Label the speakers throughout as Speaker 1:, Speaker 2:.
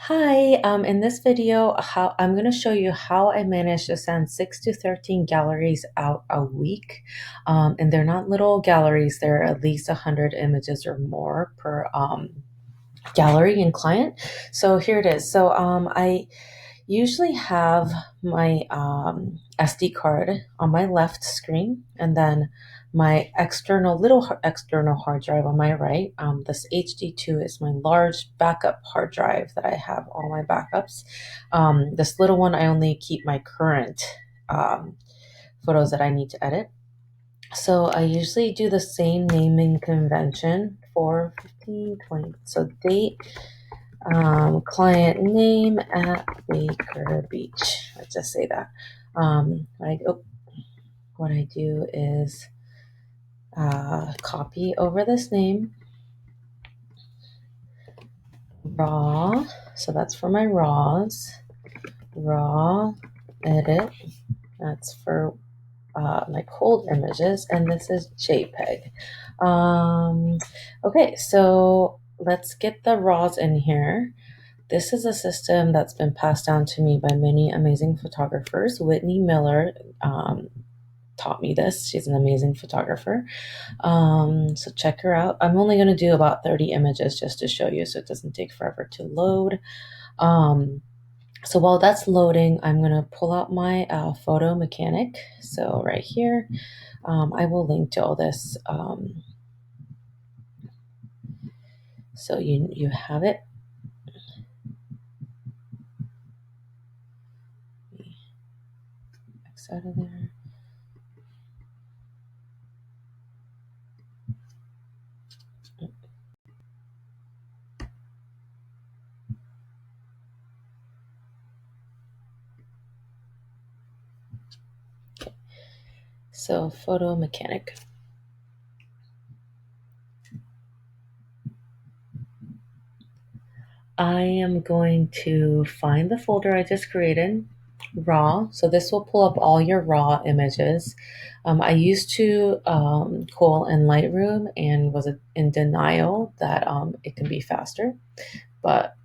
Speaker 1: Hi, in this video, how I'm going to show you how I managed to send 6 to 13 galleries out a week. And they're not little galleries, they're at least 100 images or more per gallery and client. So here it is. I usually have my SD card on my left screen and then my external hard drive on my right. This HD2 is my large backup hard drive that I have all my backups. This little one, I only keep my current um, photos that I need to edit. So I usually do the same naming convention for 15, 20. So date, client name at Baker Beach. Let's just say that. What I do is copy over this name, raw. So that's for my raws. Raw, edit. That's for my cold images, and this is JPEG. Okay, so let's get the raws in here. This is a system that's been passed down to me by many amazing photographers. Whitney Miller taught me this. She's an amazing photographer. So check her out. I'm only going to do about 30 images just to show you so it doesn't take forever to load. So while that's loading, I'm going to pull out my Photo Mechanic. So right here, I will link to all this. So you have it. X out of there. So Photo Mechanic. I am going to find the folder I just created, raw. So this will pull up all your raw images. I used to call in Lightroom and was in denial that it can be faster, but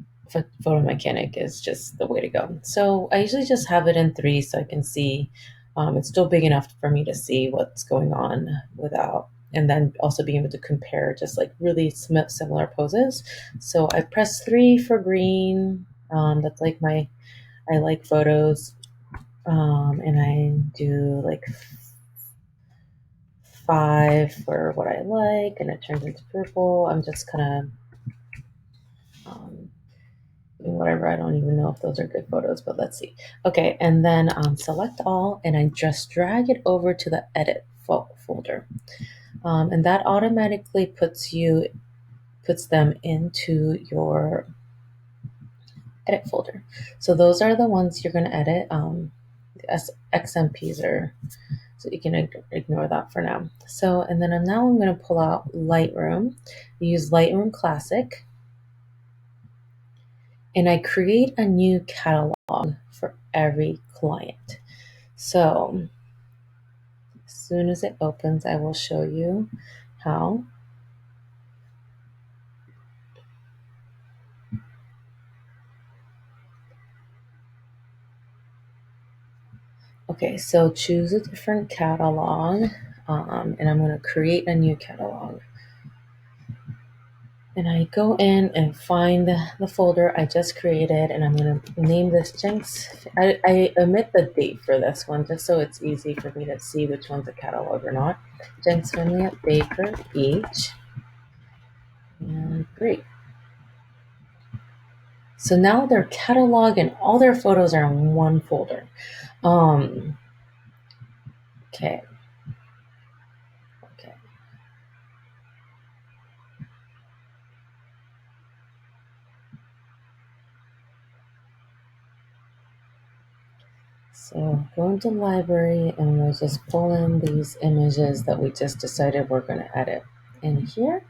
Speaker 1: Photo Mechanic is just the way to go. So I usually just have it in 3 so I can see. It's still big enough for me to see what's going on without, and then also being able to compare just like really similar poses. So I press 3 for green. That's like I like photos. And I do like 5 for what I like, and it turns into purple. I'm just kind of doing whatever. I don't even know if those are good photos, but let's see. Okay, and then select all, and I just drag it over to the edit folder. And that automatically puts them into your edit folder. So those are the ones you're going to edit. XMPs are, so you can ignore that for now. So, and then now I'm going to pull out Lightroom. Use Lightroom Classic, and I create a new catalog for every client. So as soon as it opens, I will show you how. Okay, so choose a different catalog, and I'm going to create a new catalog. And I go in and find the folder I just created, and I'm going to name this Jenks. I omit the date for this one just so it's easy for me to see which one's a catalog or not. Jenks Family at Baker Beach. And great. So now their catalog and all their photos are in one folder. Okay. Okay. So go into library and we'll just pull in these images that we just decided we're going to edit. In here,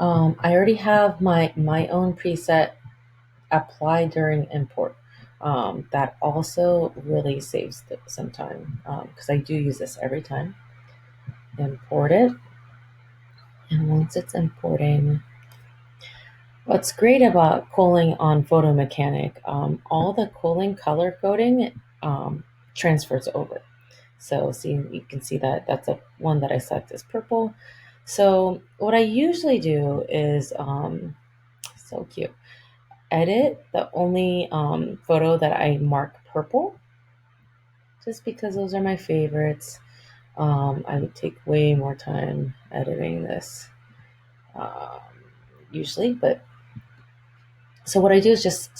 Speaker 1: I already have my own preset applied during import. That also really saves some time because I do use this every time. Import it, and once it's importing, What's great about culling on Photo Mechanic, all the culling color coding transfers over. So see, you can see that that's a one that I select as purple. So what I usually do is so cute. Edit the only photo that I mark purple, just because those are my favorites. I would take way more time editing this um, usually, but so what I do is just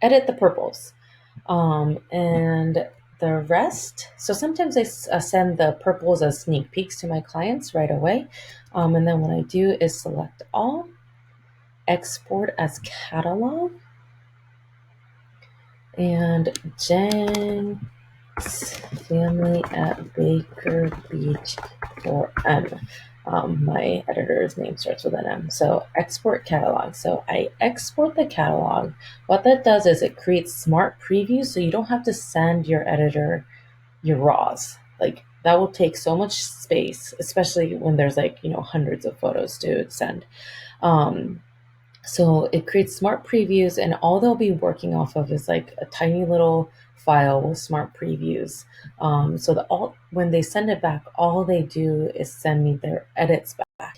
Speaker 1: edit the purples. And the rest, so sometimes I send the purples as sneak peeks to my clients right away. And then what I do is select all, export as catalog, and Jenks family at Baker Beach for M. My editor's name starts with an M. So export catalog. So I export the catalog. What that does is it creates smart previews, so you don't have to send your editor your raws. Like that will take so much space, especially when there's like, hundreds of photos to send. Um, so it creates smart previews, and all they'll be working off of is like a tiny little file with smart previews. So all when they send it back, all they do is send me their edits back.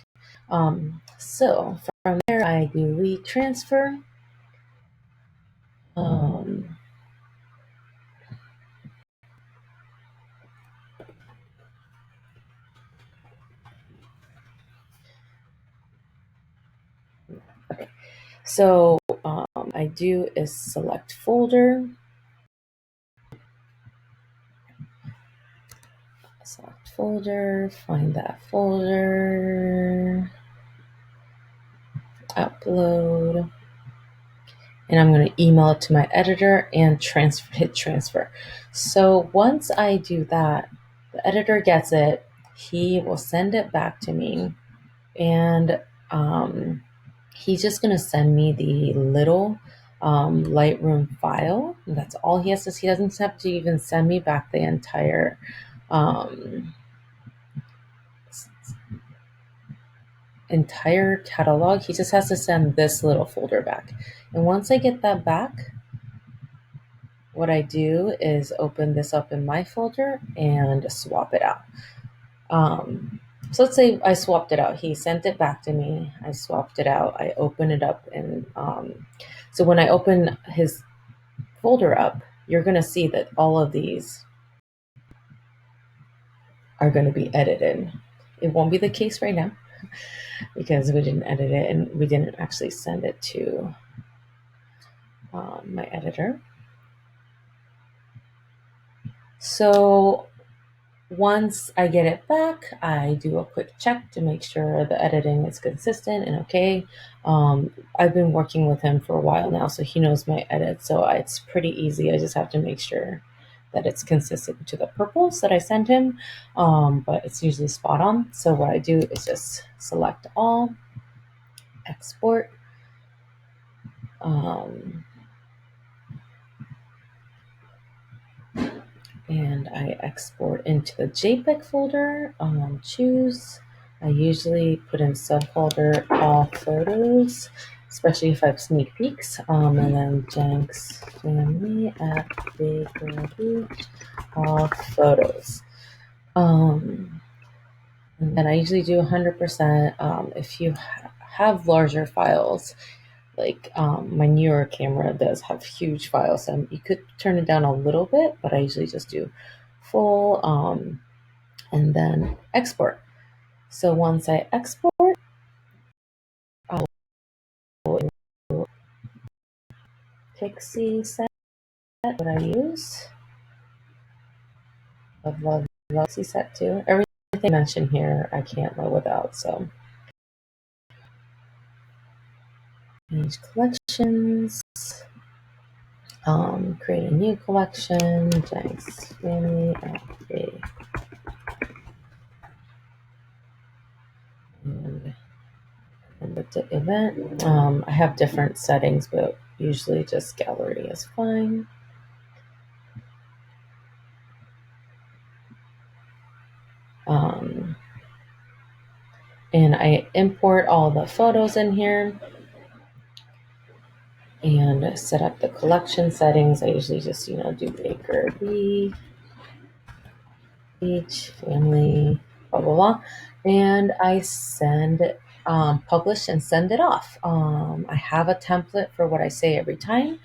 Speaker 1: So from there, I do retransfer. Um, okay, so I do is select folder. Select folder, find that folder, upload, and I'm going to email it to my editor and hit transfer. So once I do that, the editor gets it, he will send it back to me, and um, he's just going to send me the little Lightroom file. That's all he has to. He doesn't have to even send me back the entire catalog. He just has to send this little folder back. And once I get that back, what I do is open this up in my folder and swap it out. So let's say I swapped it out. He sent it back to me. I swapped it out. I open it up. And so when I open his folder up, you're going to see that all of these are going to be edited. It won't be the case right now because we didn't edit it and we didn't actually send it to my editor. So once I get it back, I do a quick check to make sure the editing is consistent and okay. I've been working with him for a while now, so he knows my edits, so it's pretty easy. I just have to make sure that it's consistent to the purples that I sent him, but it's usually spot on. So what I do is just select all, export, and I export into the JPEG folder, choose. I usually put in subfolder all photos, especially if I have sneak peeks, and then Jenks family at Baker Beach, all photos. And then I usually do 100%. If you have larger files, like my newer camera does have huge files, so you could turn it down a little bit, but I usually just do full and then export. So once I export, I'll Pixie set what I use. Love Pixie set too. Everything mentioned here I can't live without. So manage collections. Create a new collection. Jenks family at a and the event. I have different settings, but usually just gallery is fine. And I import all the photos in here. and set up the collection settings. I usually just, do Baker B, each family, blah, blah, blah. And I publish and send it off. I have a template for what I say every time,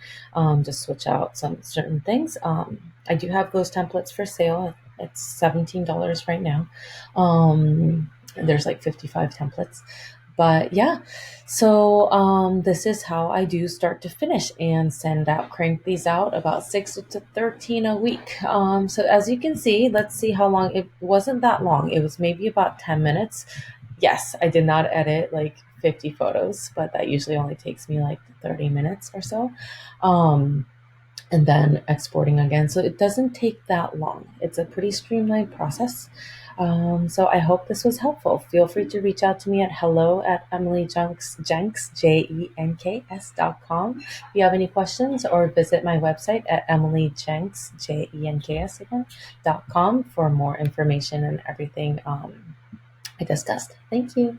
Speaker 1: just switch out some certain things. I do have those templates for sale. It's $17 right now. There's like 55 templates. But yeah, so this is how I do start to finish and crank these out about 6 to 13 a week. So as you can see, let's see how long. It wasn't that long. It was maybe about 10 minutes. Yes, I did not edit like 50 photos, but that usually only takes me like 30 minutes or so. And then exporting again. So it doesn't take that long. It's a pretty streamlined process. So I hope this was helpful. Feel free to reach out to me at hello@emilyjenks, JENKS.com. If you have any questions, or visit my website at emilyjenks, JENKS again, .com for more information and everything I discussed. Thank you.